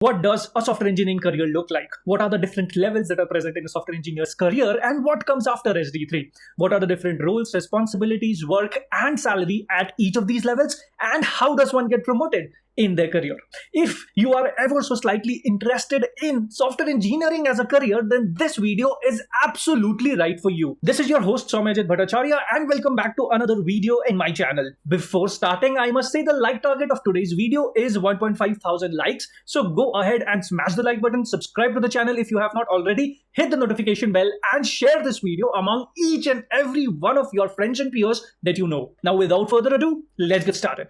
What does a software engineering career look like? What are the different levels that are present in a software engineer's career, and what comes after SDE3? What are the different roles, responsibilities, work, and salary at each of these levels? And how does one get promoted in their career? If you are ever so slightly interested in software engineering as a career, then this video is absolutely right for you. This is your host Soumyajit Bhattacharya, and welcome back to another video in my channel. Before starting, I must say the like target of today's video is 1.5 thousand likes. So go ahead and smash the like button, subscribe to the channel if you have not already, hit the notification bell, and share this video among each and every one of your friends and peers that you know. Now, without further ado, let's get started.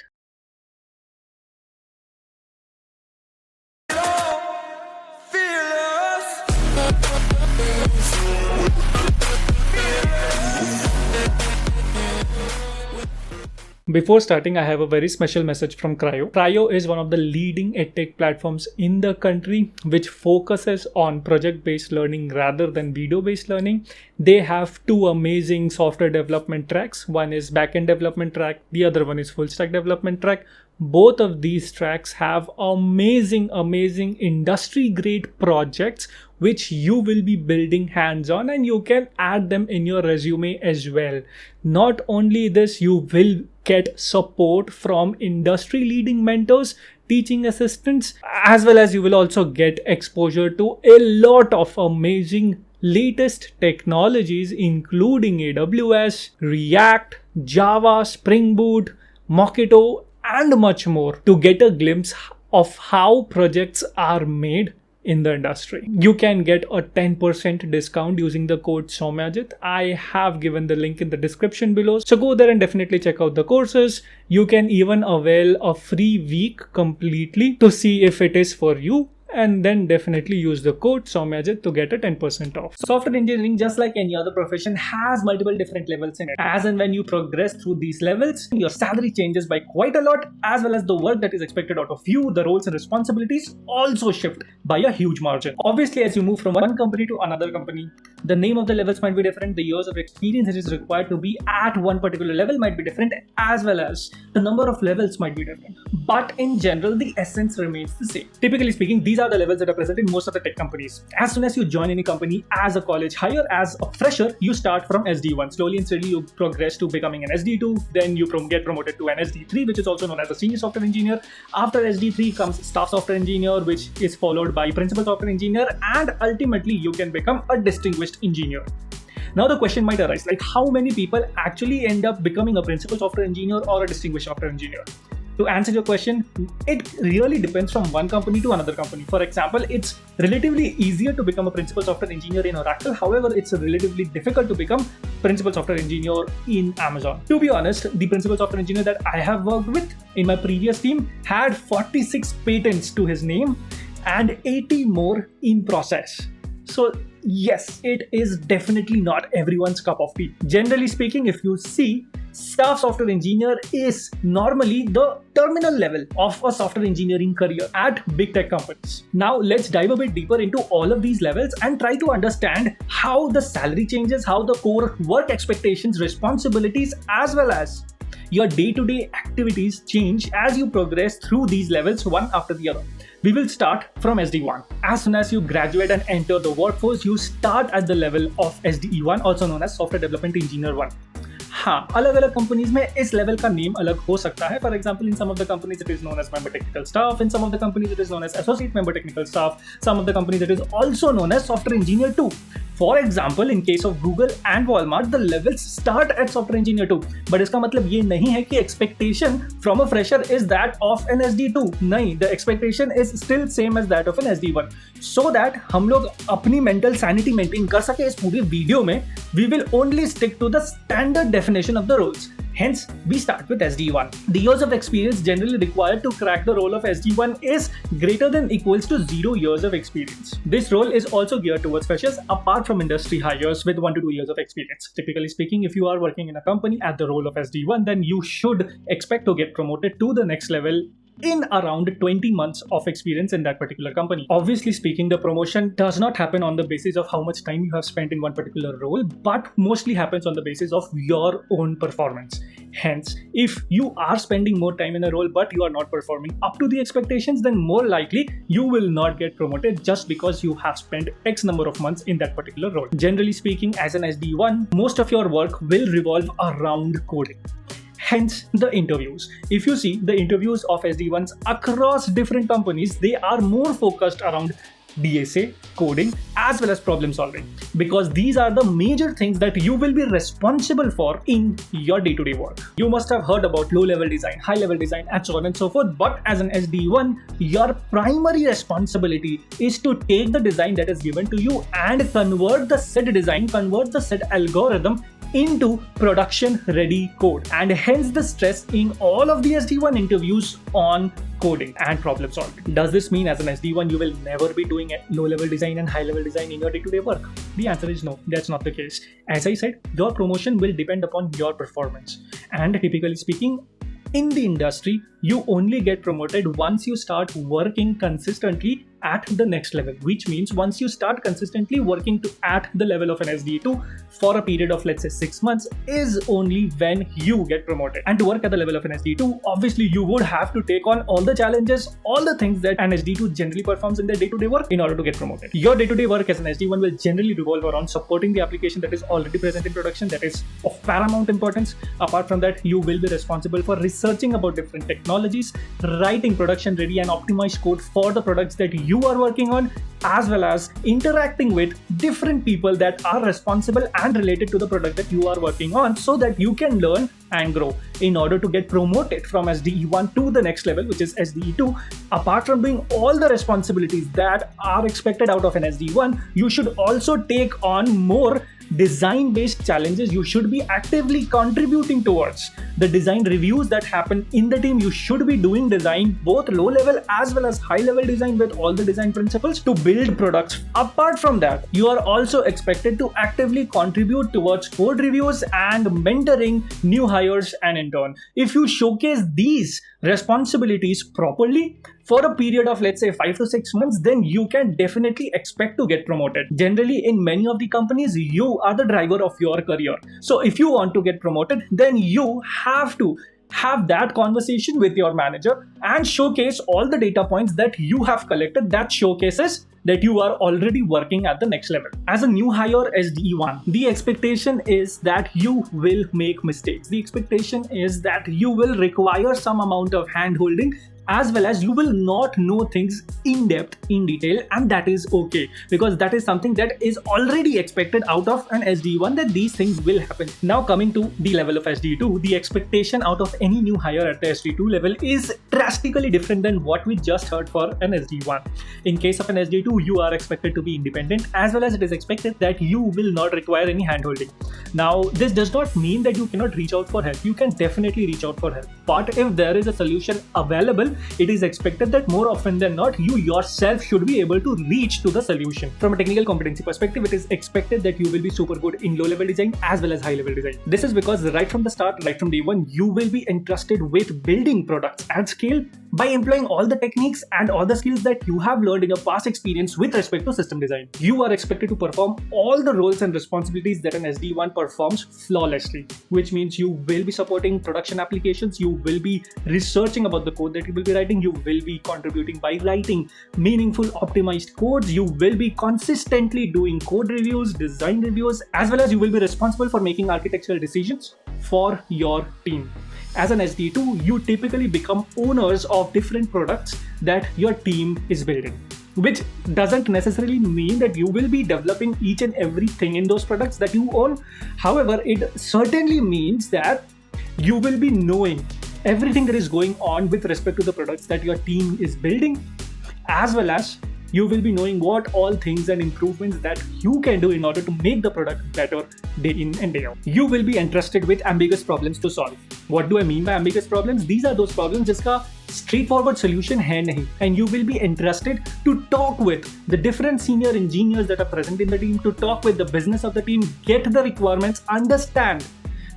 Before starting, I have a very special message from Cryo. Cryo is one of the leading edtech platforms in the country which focuses on project-based learning rather than video-based learning. They have two amazing software development tracks. One is backend development track, the other one is full stack development track. Both of these tracks have amazing industry-grade projects which you will be building hands-on, and you can add them in your resume as well. Not only this, you will get support from industry-leading mentors, teaching assistants, as well as you will also get exposure to a lot of amazing latest technologies including AWS, React, Java, Spring Boot, Mockito, and much more to get a glimpse of how projects are made in the industry. You can get a 10% discount using the code Soumyajit. I have given the link in the description below. So go there and definitely check out the courses. You can even avail a free week completely to see if it is for you. And then definitely use the code Soumyajit to get a 10% off. Software engineering, just like any other profession, has multiple different levels in it. As and when you progress through these levels, your salary changes by quite a lot, as well as the work that is expected out of you, the roles and responsibilities also shift by a huge margin. Obviously, as you move from one company to another company, the name of the levels might be different, the years of experience that is required to be at one particular level might be different, as well as the number of levels might be different. But in general, the essence remains the same. Typically speaking, these are the levels that are present in most of the tech companies. As soon as you join any company as a college hire, as a fresher, you start from SDE1. Slowly and steadily, you progress to becoming an SDE2. Then you get promoted to an SDE3, which is also known as a senior software engineer. After SDE3 comes staff software engineer, which is followed by principal software engineer, and ultimately you can become a distinguished engineer. Now the question might arise, like how many people actually end up becoming a principal software engineer or a distinguished software engineer? To answer your question, it really depends from one company to another company. For example, it's relatively easier to become a principal software engineer in Oracle. However, it's relatively difficult to become principal software engineer in Amazon. To be honest, the principal software engineer that I have worked with in my previous team had 46 patents to his name and 80 more in process. So yes, it is definitely not everyone's cup of tea. Generally speaking, if you see, staff software engineer is normally the terminal level of a software engineering career at big tech companies. Now let's dive a bit deeper into all of these levels and try to understand how the salary changes, how the core work expectations, responsibilities, as well as your day-to-day activities change as you progress through these levels one after the other. We will start from SDE1. As soon as you graduate and enter the workforce, you start at the level of SDE1, also known as Software Development Engineer 1. हाँ, अलग अलग companies में इस level का name अलग हो सकता है. For example, in some of the companies it is known as member technical staff, in some of the companies it is known as associate member technical staff, some of the companies it is also known as software engineer 2. For example, in case of Google and Walmart, the levels start at software engineer 2. But इसका मतलब ये नहीं है कि expectation from a fresher is that of an SDE2. नहीं, the expectation is still same as that of an SDE1. So that हम लोग अपनी mental sanity maintain कर सके इस पूरी वीडियो में, we will only stick to the standard definition of the roles. Hence, we start with SDE1. The years of experience generally required to crack the role of SDE1 is greater than equals to 0 years of experience. This role is also geared towards freshers apart from industry hires with 1 to 2 years of experience. Typically speaking, if you are working in a company at the role of SDE1, then you should expect to get promoted to the next level in around 20 months of experience in that particular company. Obviously speaking, the promotion does not happen on the basis of how much time you have spent in one particular role, but mostly happens on the basis of your own performance. Hence, if you are spending more time in a role but you are not performing up to the expectations, then more likely you will not get promoted just because you have spent X number of months in that particular role. Generally speaking, as an SDE1, most of your work will revolve around coding. Hence the interviews. If you see the interviews of SD1s across different companies, they are more focused around DSA, coding, as well as problem solving, because these are the major things that you will be responsible for in your day-to-day work. You must have heard about low-level design, high-level design, and so on and so forth, but as an SDE1, your primary responsibility is to take the design that is given to you and convert the said algorithm into production ready code, and hence the stress in all of the SD1 interviews on coding and problem solving. Does this mean as an SD1 you will never be doing low level design and high level design in your day-to-day work? The answer is no, that's not the case. As I said, your promotion will depend upon your performance, and typically speaking, in the industry, you only get promoted once you start working consistently at the next level, which means once you start consistently working at the level of an SDE2 for a period of, let's say, 6 months, is only when you get promoted. And to work at the level of an SDE2, obviously you would have to take on all the challenges, all the things that an SDE2 generally performs in their day-to-day work in order to get promoted. Your day-to-day work as an SDE1 will generally revolve around supporting the application that is already present in production, that is of paramount importance. Apart from that, you will be responsible for researching about different technologies, writing production ready and optimized code for the products that you are working on, as well as interacting with different people that are responsible and related to the product that you are working on, so that you can learn and grow in order to get promoted from SDE1 to the next level, which is SDE2. Apart from doing all the responsibilities that are expected out of an SDE1, you should also take on more design-based challenges. You should be actively contributing towards the design reviews that happen in the team. You should be doing design, both low-level as well as high-level design, with all the design principles to build products. Apart from that, you are also expected to actively contribute towards code reviews and mentoring new hires and interns. If you showcase these responsibilities properly for a period of, let's say, 5 to 6 months, then you can definitely expect to get promoted. Generally, in many of the companies, you are the driver of your career. So if you want to get promoted, then you have to have that conversation with your manager and showcase all the data points that you have collected that showcases that you are already working at the next level. As a new hire SDE1, the expectation is that you will make mistakes. The expectation is that you will require some amount of hand-holding, as well as you will not know things in depth, in detail, and that is okay, because that is something that is already expected out of an SDE1, that these things will happen. Now coming to the level of SDE2, the expectation out of any new hire at the SDE2 level is drastically different than what we just heard for an SDE1. In case of an SDE2, you are expected to be independent, as well as it is expected that you will not require any handholding. Now, this does not mean that you cannot reach out for help. You can definitely reach out for help. But if there is a solution available, it is expected that more often than not, you yourself should be able to reach to the solution. From a technical competency perspective, it is expected that you will be super good in low-level design as well as high-level design. This is because right from the start, right from day one, you will be entrusted with building products at scale by employing all the techniques and all the skills that you have learned in your past experience with respect to system design. You are expected to perform all the roles and responsibilities that an SDE1 performs flawlessly, which means you will be supporting production applications, you will be researching about the code that you will be writing, you will be contributing by writing meaningful optimized codes, you will be consistently doing code reviews, design reviews, as well as you will be responsible for making architectural decisions for your team. As an SDE2, you typically become owners of different products that your team is building, which doesn't necessarily mean that you will be developing each and everything in those products that you own. However, it certainly means that you will be knowing everything that is going on with respect to the products that your team is building, as well as you will be knowing what all things and improvements that you can do in order to make the product better day in and day out. You will be entrusted with ambiguous problems to solve. What do I mean by ambiguous problems? These are those problems जिसका straightforward solution है नहीं. And you will be entrusted to talk with the different senior engineers that are present in the team, to talk with the business of the team, get the requirements, understand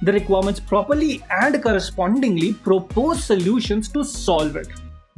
the requirements properly, and correspondingly propose solutions to solve it.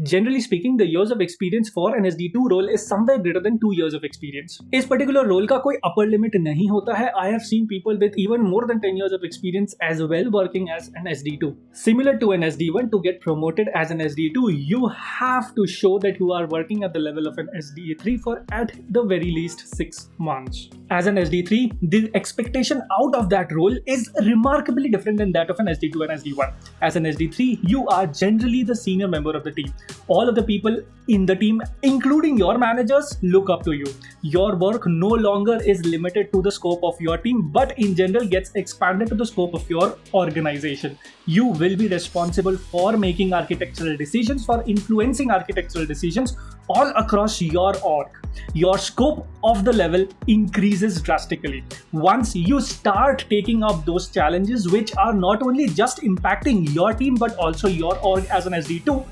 Generally speaking, the years of experience for an SD2 role is somewhere greater than 2 years of experience. इस particular role का कोई upper limit नहीं होता है. I have seen people with even more than 10 years of experience as well working as an SD2. Similar to an SD1, to get promoted as an SD2, you have to show that you are working at the level of an SDE3 for at the very least 6 months. As an SD3, the expectation out of that role is remarkably different than that of an SD2 and SD1. As an SD3, you are generally the senior member of the team. All of the people in the team, including your managers, look up to you. Your work no longer is limited to the scope of your team, but in general gets expanded to the scope of your organization. You will be responsible for making architectural decisions, for influencing architectural decisions all across your org. Your scope of the level increases drastically. Once you start taking up those challenges, which are not only just impacting your team, but also your org as an SD2,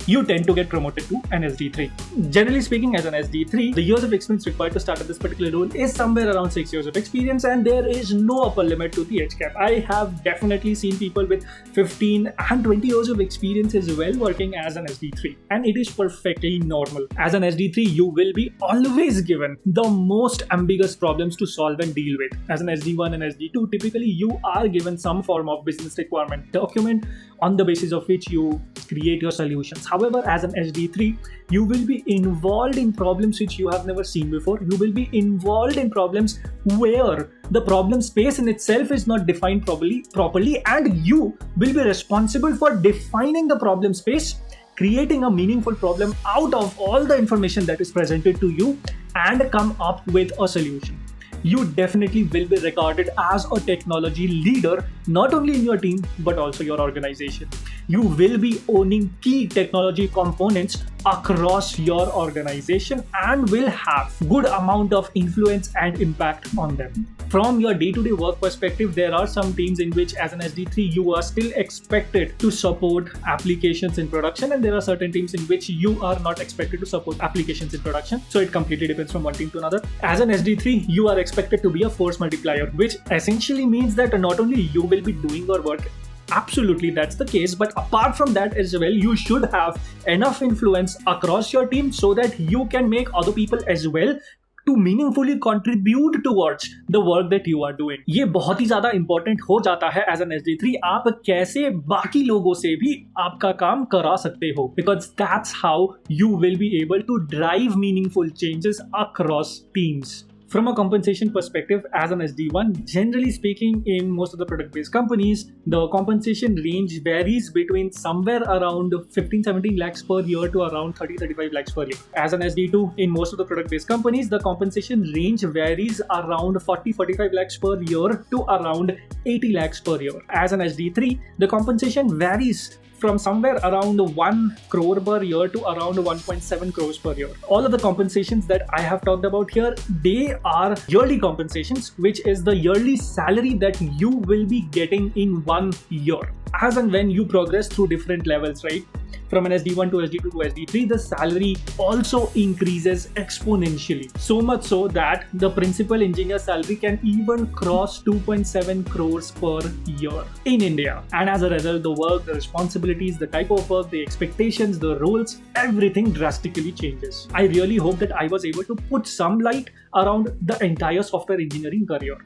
you tend to get promoted to an SD3. Generally speaking, as an SD3, the years of experience required to start at this particular role is somewhere around 6 years of experience, and there is no upper limit to the age cap. I have definitely seen people with 15 and 20 years of experience as well working as an SD3, and it is perfectly normal. As an SD3, you will be always given the most ambiguous problems to solve and deal with. As an SD1 and SD2, typically you are given some form of business requirement document on the basis of which you create your solutions. However, as an SD3, you will be involved in problems which you have never seen before. You will be involved in problems where the problem space in itself is not defined properly, and you will be responsible for defining the problem space, creating a meaningful problem out of all the information that is presented to you, and come up with a solution. You definitely will be regarded as a technology leader, not only in your team, but also your organization. You will be owning key technology components across your organization and will have good amount of influence and impact on them. From your day-to-day work perspective, there are some teams in which as an SD3 you are still expected to support applications in production, and there are certain teams in which you are not expected to support applications in production. So it completely depends from one team to another. As an SD3, you are expected to be a force multiplier, which essentially means that not only you will be doing your work, absolutely that's the case, but apart from that as well, you should have enough influence across your team so that you can make other people as well to meaningfully contribute towards the work that you are doing. ये बहुत ही ज़्यादा important हो जाता है as an SD3. आप कैसे बाकी लोगों से भी आपका काम करा सकते हो, because that's how you will be able to drive meaningful changes across teams. From a compensation perspective, as an SD1, generally speaking, in most of the product-based companies, the compensation range varies between somewhere around 15-17 lakhs per year to around 30-35 lakhs per year. As an SD2, in most of the product-based companies, the compensation range varies around 40-45 lakhs per year to around 80 lakhs per year. As an SD3, the compensation varies from somewhere around 1 crore per year to around 1.7 crores per year. All of the compensations that I have talked about here, they are yearly compensations, which is the yearly salary that you will be getting in 1 year. As and when you progress through different levels, right? From an SD1 to SD2 to SD3, the salary also increases exponentially. So much so that the principal engineer salary can even cross 2.7 crores per year in India. And as a result, the work, the responsibilities, the type of work, the expectations, the roles, everything drastically changes. I really hope that I was able to put some light around the entire software engineering career.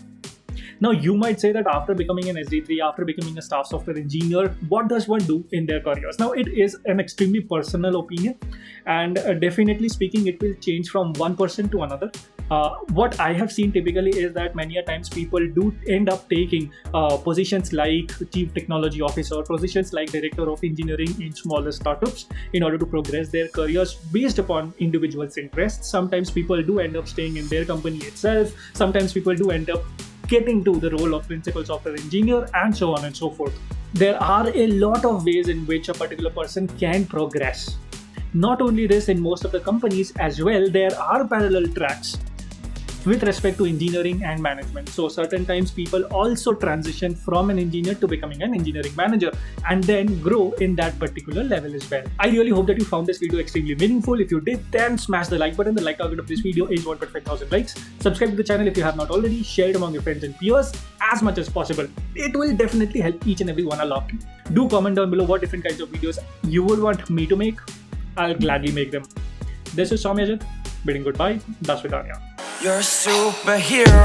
Now, you might say that after becoming an SD3, after becoming a staff software engineer, what does one do in their careers? Now, it is an extremely personal opinion, and definitely speaking, it will change from one person to another. What I have seen typically is that many a times people do end up taking positions like Chief Technology Officer, positions like Director of Engineering in smaller startups in order to progress their careers based upon individuals' interests. Sometimes people do end up staying in their company itself. Sometimes people do end up getting to the role of principal software engineer, and so on and so forth. There are a lot of ways in which a particular person can progress. Not only this, in most of the companies as well, there are parallel tracks with respect to engineering and management. So certain times people also transition from an engineer to becoming an engineering manager and then grow in that particular level as well. I really hope that you found this video extremely meaningful. If you did, then smash the like button. The like target of this video is 1.5,000 likes. Subscribe to the channel if you have not already. Share it among your friends and peers as much as possible. It will definitely help each and every one a lot. Do comment down below what different kinds of videos you would want me to make. I'll gladly make them. This is Soumyajit, bidding goodbye. Das Vidanya. You're a superhero.